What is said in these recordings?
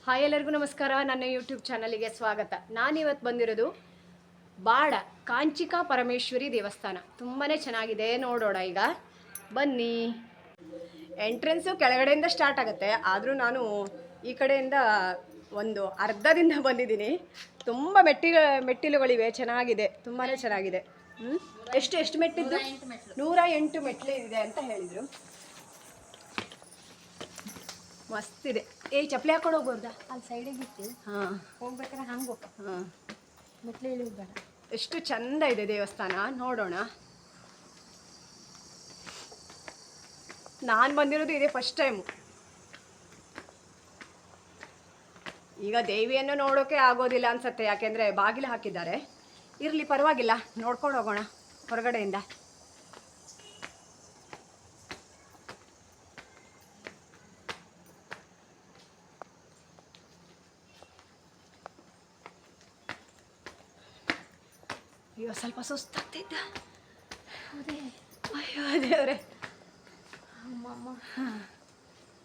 Hi ಎಲ್ಲರಿಗೂ ನಮಸ್ಕಾರ. ನನ್ನ ಯೂಟ್ಯೂಬ್ ಚಾನಲಿಗೆ ಸ್ವಾಗತ. ನಾನಿವತ್ತು ಬಂದಿರೋದು ಬಾಡ ಕಾಂಚಿಕಾ ಪರಮೇಶ್ವರಿ ದೇವಸ್ಥಾನ. ತುಂಬಾ ಚೆನ್ನಾಗಿದೆ, ನೋಡೋಣ ಈಗ ಬನ್ನಿ. ಎಂಟ್ರೆನ್ಸು ಕೆಳಗಡೆಯಿಂದ ಸ್ಟಾರ್ಟ್ ಆಗುತ್ತೆ, ಆದರೂ ನಾನು ಈ ಕಡೆಯಿಂದ ಒಂದು ಅರ್ಧದಿಂದ ಬಂದಿದ್ದೀನಿ. ತುಂಬ ಮೆಟ್ಟಿಲುಗಳಿವೆ, ಚೆನ್ನಾಗಿದೆ, ತುಂಬಾ ಚೆನ್ನಾಗಿದೆ. ಎಷ್ಟು ಮೆಟ್ಟಿದ್ದು? 108 ಮೆಟ್ಟಿಲು ಇದೆ ಅಂತ ಹೇಳಿದರು. ಮಸ್ತಿದೆ. ಚಪ್ಪಲಿ ಹಾಕೊಂಡು ಹೋಗ್ಬೋದಾ? ಅಲ್ಲಿ ಸೈಡಿಗೆ ಇಟ್ಟು ಹೋಗ್ಬೇಕಾದ್ರೆ ಹಂಗೆ ಹೋಗ. ಮೆಟ್ಲು ಇಳಿಬೇಡ. ಎಷ್ಟು ಚಂದ ಇದೆ ದೇವಸ್ಥಾನ, ನೋಡೋಣ. ನಾನು ಬಂದಿರೋದು ಇದೇ ಫಸ್ಟ್ ಟೈಮು. ಈಗ ದೇವಿಯನ್ನು ನೋಡೋಕೆ ಆಗೋದಿಲ್ಲ ಅನ್ಸತ್ತೆ, ಯಾಕೆಂದರೆ ಬಾಗಿಲು ಹಾಕಿದ್ದಾರೆ. ಇರಲಿ, ಪರವಾಗಿಲ್ಲ, ನೋಡ್ಕೊಂಡು ಹೋಗೋಣ ಹೊರಗಡೆಯಿಂದ. ಅಯ್ಯೋ, ಸ್ವಲ್ಪ ಸುಸ್ತಾಗ್ತಿದ್ದ. ಅಯ್ಯೋ ದೇವ್ರೆ,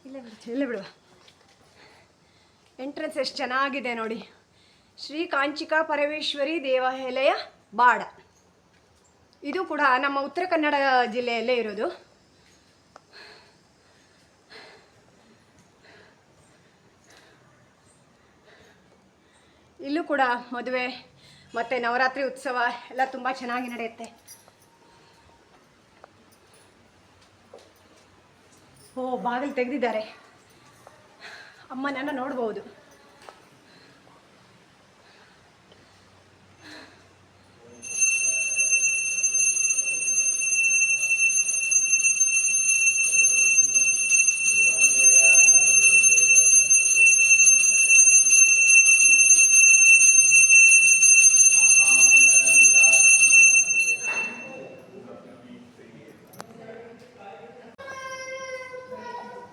ಇಲ್ಲ ಬಿಡುವ. ಎಂಟ್ರೆನ್ಸ್ ಎಷ್ಟು ಚೆನ್ನಾಗಿದೆ ನೋಡಿ. ಶ್ರೀ ಕಾಂಚಿಕಾ ಪರಮೇಶ್ವರಿ ದೇವಾಲಯ ಬಾಡ. ಇದು ಕೂಡ ನಮ್ಮ ಉತ್ತರ ಕನ್ನಡ ಜಿಲ್ಲೆಯಲ್ಲೇ ಇರೋದು. ಇಲ್ಲೂ ಕೂಡ ಮದುವೆ ಮತ್ತು ನವರಾತ್ರಿ ಉತ್ಸವ ಎಲ್ಲ ತುಂಬ ಚೆನ್ನಾಗಿ ನಡೆಯುತ್ತೆ. ಬಾಗಿಲು ತೆಗೆದಿದ್ದಾರೆ, ಅಮ್ಮನನ್ನು ನೋಡ್ಬೋದು.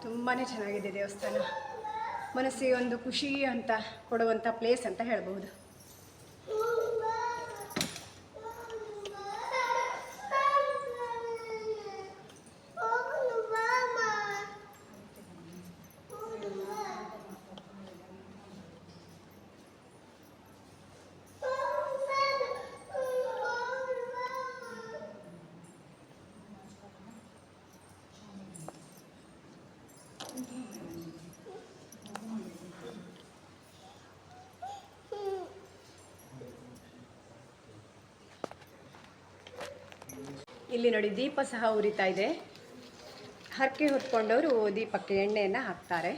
ತುಂಬಾ ಚೆನ್ನಾಗಿದೆ ದೇವಸ್ಥಾನ. ಮನಸ್ಸಿಗೆ ಒಂದು ಖುಷಿ ಅಂತ ಕೊಡುವಂಥ ಪ್ಲೇಸ್ ಅಂತ ಹೇಳ್ಬೋದು. ಇಲ್ಲಿ ನೋಡಿ, ದೀಪ ಸಹ ಉರಿತಾ ಇದೆ. ಹರಕೆ ಹೊತ್ಕೊಂಡವರು ದೀಪಕ್ಕೆ ಎಣ್ಣೆಯನ್ನು ಹಾಕ್ತಾರೆ.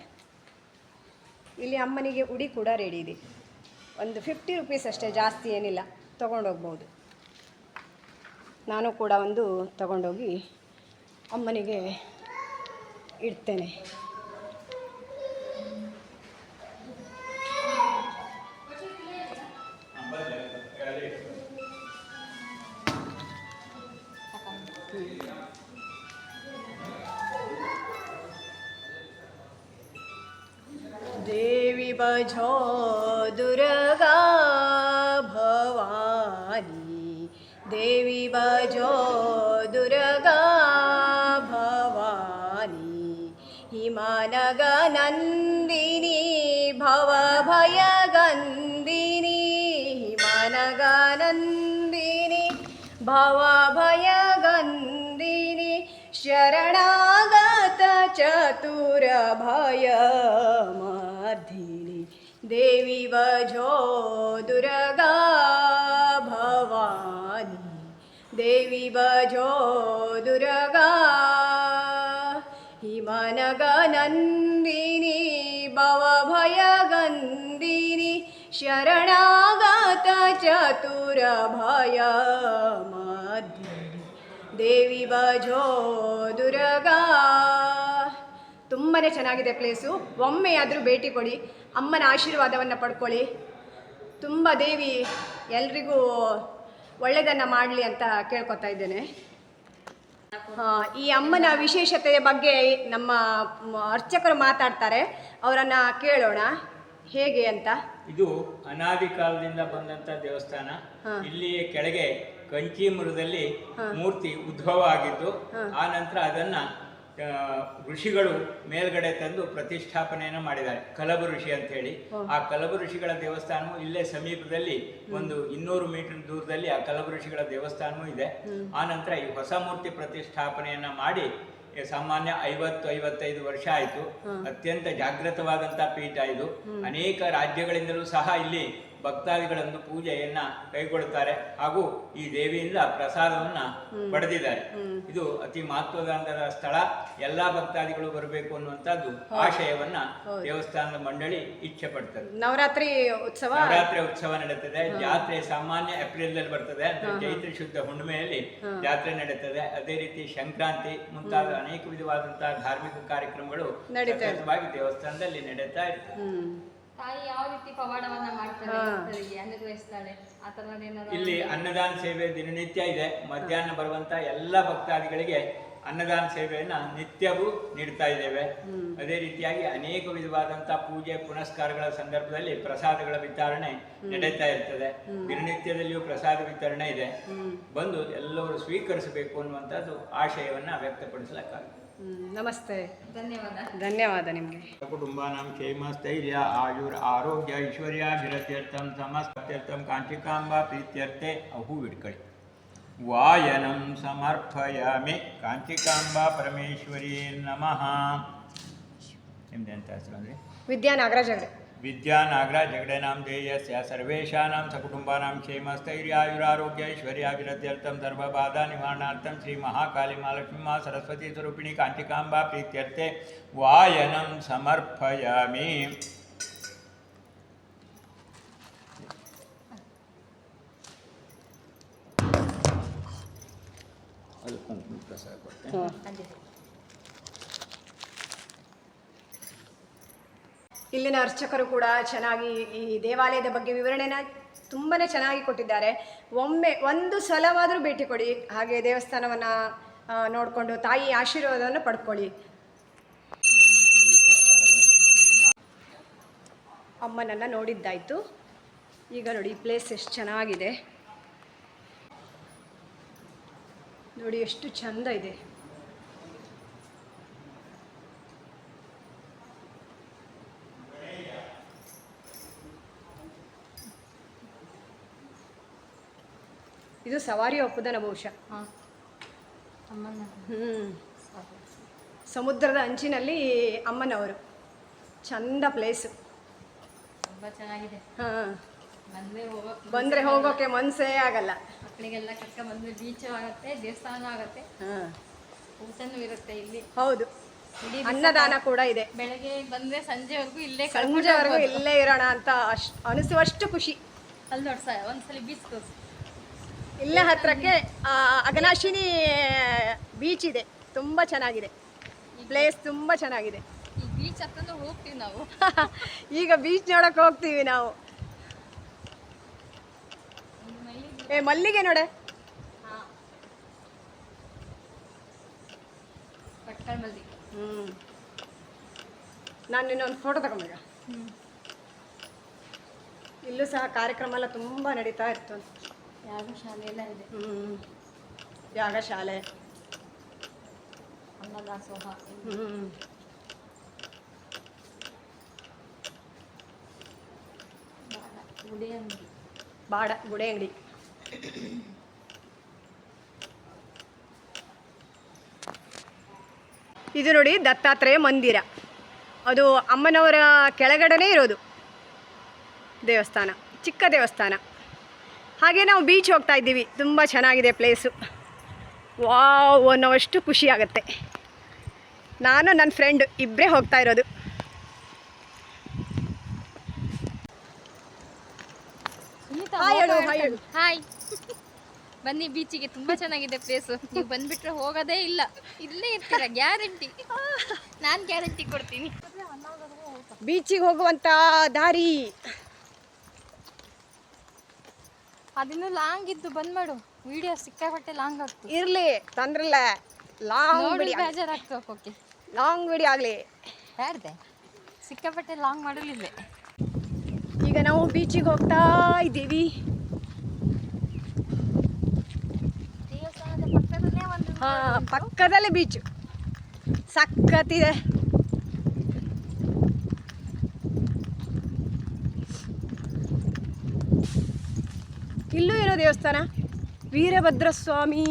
ಇಲ್ಲಿ ಅಮ್ಮನಿಗೆ ಉಡಿ ಕೂಡ ರೆಡಿ ಇದೆ. ಒಂದು 50 ರುಪೀಸ್ ಅಷ್ಟೇ, ಜಾಸ್ತಿ ಏನಿಲ್ಲ, ತೊಗೊಂಡೋಗ್ಬೋದು. ನಾನು ಕೂಡ ಒಂದು ತಗೊಂಡೋಗಿ ಅಮ್ಮನಿಗೆ ಇಡ್ತೇನೆ. देवी बजो दुर्गा भवानी, देवी बजो दुर्गा भवानी, हिमानगनन्दिनी भवभयगन्दिनी, हिमानगनन्दिनी भवभयगन्दिनी, शरणागत चतुरभयमर्दिनी, देवी बजो दुर्गा भवानी, देवी बजो दुर्गा, हिमनगनन्दिनी भवभयगन्दिनी, शरणागत चतुरभयमर्दिनी, ದೇವಿ ಬಜೋ ದುರ್ಗಾ. ತುಂಬಾ ಚೆನ್ನಾಗಿದೆ ಪ್ಲೇಸು. ಒಮ್ಮೆ ಆದರೂ ಭೇಟಿ ಕೊಡಿ, ಅಮ್ಮನ ಆಶೀರ್ವಾದವನ್ನು ಪಡ್ಕೊಳ್ಳಿ. ತುಂಬ ದೇವಿ ಎಲ್ರಿಗೂ ಒಳ್ಳೆಯದನ್ನು ಮಾಡಲಿ ಅಂತ ಕೇಳ್ಕೊತಾ ಇದ್ದೇನೆ. ಈ ಅಮ್ಮನ ವಿಶೇಷತೆಯ ಬಗ್ಗೆ ನಮ್ಮ ಅರ್ಚಕರು ಮಾತಾಡ್ತಾರೆ, ಅವರನ್ನು ಕೇಳೋಣ ಹೇಗೆ ಅಂತ. ಇದು ಅನಾದಿ ಕಾಲದಿಂದ ಬಂದಂಥ ದೇವಸ್ಥಾನ. ಇಲ್ಲಿಯ ಕೆಳಗೆ ಕಂಚಿ ಮರದಲ್ಲಿ ಮೂರ್ತಿ ಉದ್ಭವ ಆಗಿದ್ದು, ಆ ನಂತರ ಅದನ್ನ ಋಷಿಗಳು ಮೇಲ್ಗಡೆ ತಂದು ಪ್ರತಿಷ್ಠಾಪನೆಯನ್ನು ಮಾಡಿದ್ದಾರೆ, ಕಲಬ ಋಷಿ ಅಂತ ಹೇಳಿ. ಆ ಕಲಬ ಋಷಿಗಳ ದೇವಸ್ಥಾನವು ಇಲ್ಲೇ ಸಮೀಪದಲ್ಲಿ ಒಂದು 200 ಮೀಟರ್ ದೂರದಲ್ಲಿ ಆ ಕಲಬ ಋಷಿಗಳ ದೇವಸ್ಥಾನವೂ ಇದೆ. ಆ ನಂತರ ಈ ಹೊಸ ಮೂರ್ತಿ ಪ್ರತಿಷ್ಠಾಪನೆಯನ್ನ ಮಾಡಿ ಸಾಮಾನ್ಯ 50-55 ವರ್ಷ ಆಯಿತು. ಅತ್ಯಂತ ಜಾಗೃತವಾದಂಥ ಪೀಠ ಇದು. ಅನೇಕ ರಾಜ್ಯಗಳಿಂದಲೂ ಸಹ ಇಲ್ಲಿ ಭಕ್ತಾದಿಗಳಂದು ಪೂಜೆಯನ್ನ ಕೈಗೊಳ್ಳುತ್ತಾರೆ ಹಾಗೂ ಈ ದೇವಿಯಿಂದ ಪ್ರಸಾದವನ್ನ ಪಡೆದಿದ್ದಾರೆ. ಇದು ಅತಿ ಮಹತ್ವದ ಸ್ಥಳ. ಎಲ್ಲಾ ಭಕ್ತಾದಿಗಳು ಬರಬೇಕು ಅನ್ನುವಂಥದ್ದು ಆಶಯವನ್ನ ದೇವಸ್ಥಾನದ ಮಂಡಳಿ ಇಚ್ಛೆ ಪಡ್ತದೆ. ನವರಾತ್ರಿ ಉತ್ಸವ ನಡೀತದೆ. ಜಾತ್ರೆ ಸಾಮಾನ್ಯ ಏಪ್ರಿಲ್ ಬರ್ತದೆ, ಚೈತ್ರ ಶುದ್ಧ ಹುಣ್ಣಿಮೆಯಲ್ಲಿ ಜಾತ್ರೆ ನಡೀತದೆ. ಅದೇ ರೀತಿ ಸಂಕ್ರಾಂತಿ ಮುಂತಾದ ಅನೇಕ ವಿಧವಾದಂತಹ ಧಾರ್ಮಿಕ ಕಾರ್ಯಕ್ರಮಗಳು ಸತತವಾಗಿ ದೇವಸ್ಥಾನದಲ್ಲಿ ನಡೀತಾ ಇರ್ತದೆ. ತಾಯಿ ಯಾವ ರೀತಿ ಪವಾಡವನ್ನ ಮಾಡ್ತಾರೆ, ಅನುಗ್ರಹಿಸ್ತಾಳೆ, ಆ ತರಹದ ಇಲ್ಲಿ ಅನ್ನದಾನ ಸೇವೆ ದಿನನಿತ್ಯ ಇದೆ. ಮಧ್ಯಾಹ್ನ ಬರುವಂತ ಎಲ್ಲ ಭಕ್ತಾದಿಗಳಿಗೆ ಅನ್ನದಾನ ಸೇವೆಯನ್ನ ನಿತ್ಯವೂ ನೀಡ್ತಾ ಇದ್ದೇವೆ. ಅದೇ ರೀತಿಯಾಗಿ ಅನೇಕ ವಿಧವಾದಂತಹ ಪೂಜೆ ಪುನಸ್ಕಾರಗಳ ಸಂದರ್ಭದಲ್ಲಿ ಪ್ರಸಾದಗಳ ವಿತರಣೆ ನಡೀತಾ ಇರ್ತದೆ. ದಿನನಿತ್ಯದಲ್ಲಿಯೂ ಪ್ರಸಾದ ವಿತರಣೆ ಇದೆ. ಬಂದು ಎಲ್ಲರೂ ಸ್ವೀಕರಿಸಬೇಕು ಅನ್ನುವಂಥದ್ದು ಆಶಯವನ್ನ ವ್ಯಕ್ತಪಡಿಸಲಾಗುತ್ತೆ. ನಮಸ್ತೆ, ಧನ್ಯವಾದ ನಿಮಗೆ. ಕುಟುಂಬಾನಾಂ ಕ್ಷೇಮ ಸ್ಥೈರ್ಯ ಆಯುರ್ ಆರೋಗ್ಯ ಐಶ್ವರ್ಯಾಭಿವೃದ್ಧ್ಯರ್ಥಂ ಸಮಸ್ತರ್ಥಂ ಕಾಂಚಿಕಾಂಬಾ ಪ್ರೀತ್ಯರ್ಥೆ ಅಹೂ ಇಟ್ಕೊಳ್ಳಿ. ವಾಯನಂ ಸಮರ್ಪಯಾಮಿ ಕಾಂಚಿಕಾಂಬಾ ಪರಮೇಶ್ವರಿ ನಮಃ. ನಿಮ್ದು ಎಂತ ಹೆಸರು ಅಂದರೆ? ವಿದ್ಯಾ ನಾಗರಾಜ್ ಹೆಗ್ಡೆ. ವಿದ್ಯಾ ನಾಗರಾಜ್ ಹೆಗ್ಡೆ ನಾಮ ಧ್ಯೇಯಸ್ಯ ಸರ್ವೇಷಾನಾಂ ಸಕುಟುಂಬಾನಾಂ ಕ್ಷೇಮ ಸ್ಥೈರ್ಯಾಯುರಾರೋಗ್ಯ ಐಶ್ವರ್ಯಾಭಿವೃದ್ಧ್ಯರ್ಥಂ ಸರ್ವಬಾಧಾ ನಿವಾರಣಾರ್ಥಂ ಶ್ರೀ ಮಹಾಕಾಳಿ ಮಹಾಲಕ್ಷ್ಮೀ ಮಾ ಸರಸ್ವತಿ ಸ್ವರೂಪಿಣಿ ಕಾಂಚಿಕಾಂಬಾ ಪ್ರೀತ್ಯರ್ಥೆ ವಾಯನಂ ಸಮರ್ಪಯಾಮಿ. ಇಲ್ಲಿನ ಅರ್ಚಕರು ಕೂಡ ಚೆನ್ನಾಗಿ ಈ ದೇವಾಲಯದ ಬಗ್ಗೆ ವಿವರಣೆನ ತುಂಬಾ ಚೆನ್ನಾಗಿ ಕೊಟ್ಟಿದ್ದಾರೆ. ಒಂದು ಸಲವಾದರೂ ಭೇಟಿ ಕೊಡಿ, ಹಾಗೆ ದೇವಸ್ಥಾನವನ್ನು ನೋಡಿಕೊಂಡು ತಾಯಿ ಆಶೀರ್ವಾದವನ್ನು ಪಡ್ಕೊಳ್ಳಿ. ಅಮ್ಮನನ್ನು ನೋಡಿದ್ದಾಯಿತು. ಈಗ ನೋಡಿ ಈ ಪ್ಲೇಸ್ ಎಷ್ಟು ಚೆನ್ನಾಗಿದೆ ನೋಡಿ, ಎಷ್ಟು ಚಂದ ಇದೆ. ಇದು ಸವಾರಿ ಒಪ್ಪುದನ ಬಹುಶಃ. ಸಮುದ್ರದ ಅಂಚಿನಲ್ಲಿ ಅಮ್ಮನವರು. ಚಂದ ಪ್ಲೇಸು, ತುಂಬ ಚೆನ್ನಾಗಿದೆ. ಬಂದರೆ ಹೋಗೋಕೆ ಮನಸ್ಸೇ ಆಗಲ್ಲ. ಮಕ್ಕಳಿಗೆಲ್ಲ ಕರ್ಕೊಂಡು ಬಂದರೆ ಬೀಚು ಆಗುತ್ತೆ, ದೇವಸ್ಥಾನ ಆಗುತ್ತೆ, ಊಟನೂ ಇರುತ್ತೆ ಇಲ್ಲಿ. ಹೌದು, ಅನ್ನದಾನ ಕೂಡ ಇದೆ. ಬೆಳಗ್ಗೆ ಬಂದರೆ ಸಂಜೆವರೆಗೂ ಇಲ್ಲೇ ಇರೋಣ ಅಂತ ಅನಿಸುವಷ್ಟು ಖುಷಿ. ಅಲ್ಲಿ ನೋಡ್ಸ ಒಂದ್ಸಲಿ ಬೀಚ್ ತೋರಿಸಿ. ಇಲ್ಲೇ ಹತ್ರಕ್ಕೆ ಅಘನಾಶಿನಿ ಬೀಚ್ ಇದೆ, ತುಂಬ ಚೆನ್ನಾಗಿದೆ ಪ್ಲೇಸ್, ತುಂಬ ಚೆನ್ನಾಗಿದೆ. ಈ ಬೀಚ್ ಹತ್ರ ಹೋಗ್ತೀವಿ ನಾವು. ಈಗ ಬೀಚ್ ನೋಡಕ್ಕೆ ಹೋಗ್ತೀವಿ ನಾವು. ಮಲ್ಲಿಗೆ ನೋಡೆ. ನಾನು ಇನ್ನೊಂದು ಫೋಟೋ ತಗೊಂಬೇಕ. ಇಲ್ಲೂ ಸಹ ಕಾರ್ಯಕ್ರಮ ಎಲ್ಲ ತುಂಬ ನಡೀತಾ ಇತ್ತು. ಯಾಗಶಾಲೆ ಎಲ್ಲ ಇದೆ. ಯಾಗಶಾಲೆ, ಅನ್ನದಾಸೋಹ. ಗುಡಿ ಅಂಗಡಿ, ಬಾಡ ಗುಡಿ ಅಂಗಡಿ. ಇದು ನೋಡಿ ದತ್ತಾತ್ರೇಯ ಮಂದಿರ. ಅದು ಅಮ್ಮನವರ ಕೆಳಗಡೆನೇ ಇರೋದು ದೇವಸ್ಥಾನ, ಚಿಕ್ಕ ದೇವಸ್ಥಾನ. ಹಾಗೆ ನಾವು ಬೀಚ್ ಹೋಗ್ತಾ ಇದ್ದೀವಿ, ತುಂಬ ಚೆನ್ನಾಗಿದೆ ಪ್ಲೇಸು. ವಾವ್ ಅನ್ನೋವಷ್ಟು ಖುಷಿ ಆಗುತ್ತೆ. ನಾನು ನನ್ನ ಫ್ರೆಂಡ್ ಇಬ್ಬರೇ ಹೋಗ್ತಾ ಇರೋದು. ಹಾಯ್, ಬನ್ನಿ ಬೀಚಿಗೆ. ತುಂಬ ಚೆನ್ನಾಗಿದೆ ಪ್ಲೇಸು. ನೀವು ಬಂದ್ಬಿಟ್ರೆ ಹೋಗೋದೇ ಇಲ್ಲ, ಇಲ್ಲೇ ಇರ್ತೀರ ಗ್ಯಾರಂಟಿ. ನಾನು ಗ್ಯಾರಂಟಿ ಕೊಡ್ತೀನಿ. ಬೀಚಿಗೆ ಹೋಗುವಂಥ ದಾರಿ ಅದಿನ್ನೂ ಲಾಂಗ್ ಇದ್ದು ಬಂದ್ ಮಾಡು. ವಿಡಿಯೋ ಸಿಕ್ಕಾಪಟ್ಟೆ ಲಾಂಗ್ ಆಗ್ತದೆ. ಇರಲಿ, ತಂದ್ರಲ್ಲ. ಲಾಂಗ್ ಬೇಜಾರಾಗ್ತದೆ. ಓಕೆ, ಲಾಂಗ್ ವಿಡಿಯೋ ಆಗಲಿ. ಯಾರ್ದೆ ಸಿಕ್ಕಾಪಟ್ಟೆ ಲಾಂಗ್ ಮಾಡಲಿಲ್ಲ. ಈಗ ನಾವು ಬೀಚಿಗೆ ಹೋಗ್ತಾ ಇದ್ದೀವಿ. ದೇವಸ್ಥಾನದ ಪಕ್ಕದಲ್ಲೇ ಒಂದು ಪಕ್ಕದಲ್ಲೇ ಬೀಚು. ಸಖತ್ತಿದೆ. ಇಲ್ಲೂ ಏನೋ ದೇವಸ್ಥಾನ, ವೀರಭದ್ರ ಸ್ವಾಮಿ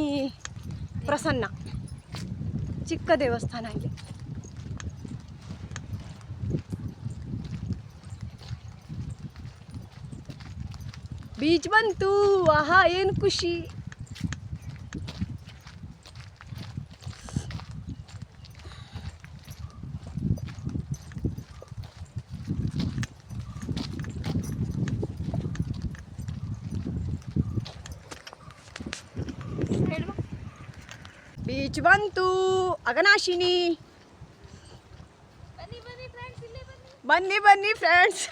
ಪ್ರಸನ್ನ, ಚಿಕ್ಕ ದೇವಸ್ಥಾನ ಇಲ್ಲಿ. ಬೀಚ್ ಬಂತು, ಆಹಾ ಏನು ಖುಷಿ. ಬೀಚ್ ಬಂತು, ಅಘನಾಶಿನಿ. ಬನ್ನಿ ಬನ್ನಿ ಫ್ರೆಂಡ್ಸ್,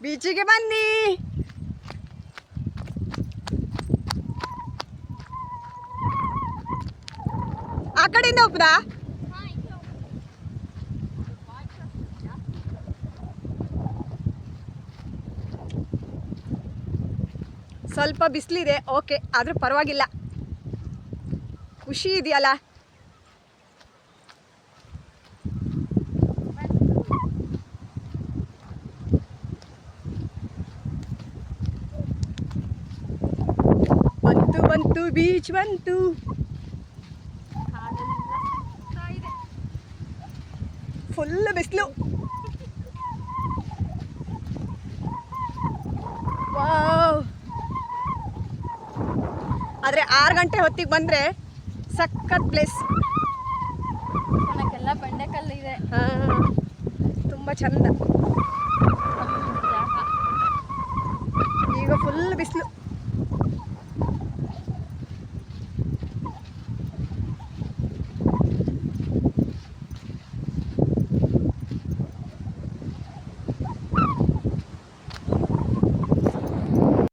ಬೀಚಿಗೆ ಬನ್ನಿ. ಆ ಕಡೆಯಿಂದ ಹೋಗ್ಬೋದಾ? ಸ್ವಲ್ಪ ಬಿಸಿಲಿದೆ, ಓಕೆ, ಆದರೂ ಪರವಾಗಿಲ್ಲ, ಖುಷಿ ಇದೆಯಲ್ಲ. ಬಂತು ಬಂತು, ಬೀಚ್ ಬಂತು. ಫುಲ್ ಬಿಸಿಲು. ವಾವ್, ಆದರೆ 6 ಗಂಟೆ ಹೊತ್ತಿಗೆ ಬಂದರೆ ಸಖತ್ ಪ್ಲೇಸ್. ಎಲ್ಲ ಬಂಡೆಕಲ್ಲು ಇದೆ, ತುಂಬ ಚಂದ. ಈಗ ಫುಲ್ ಬಿಸಿಲು.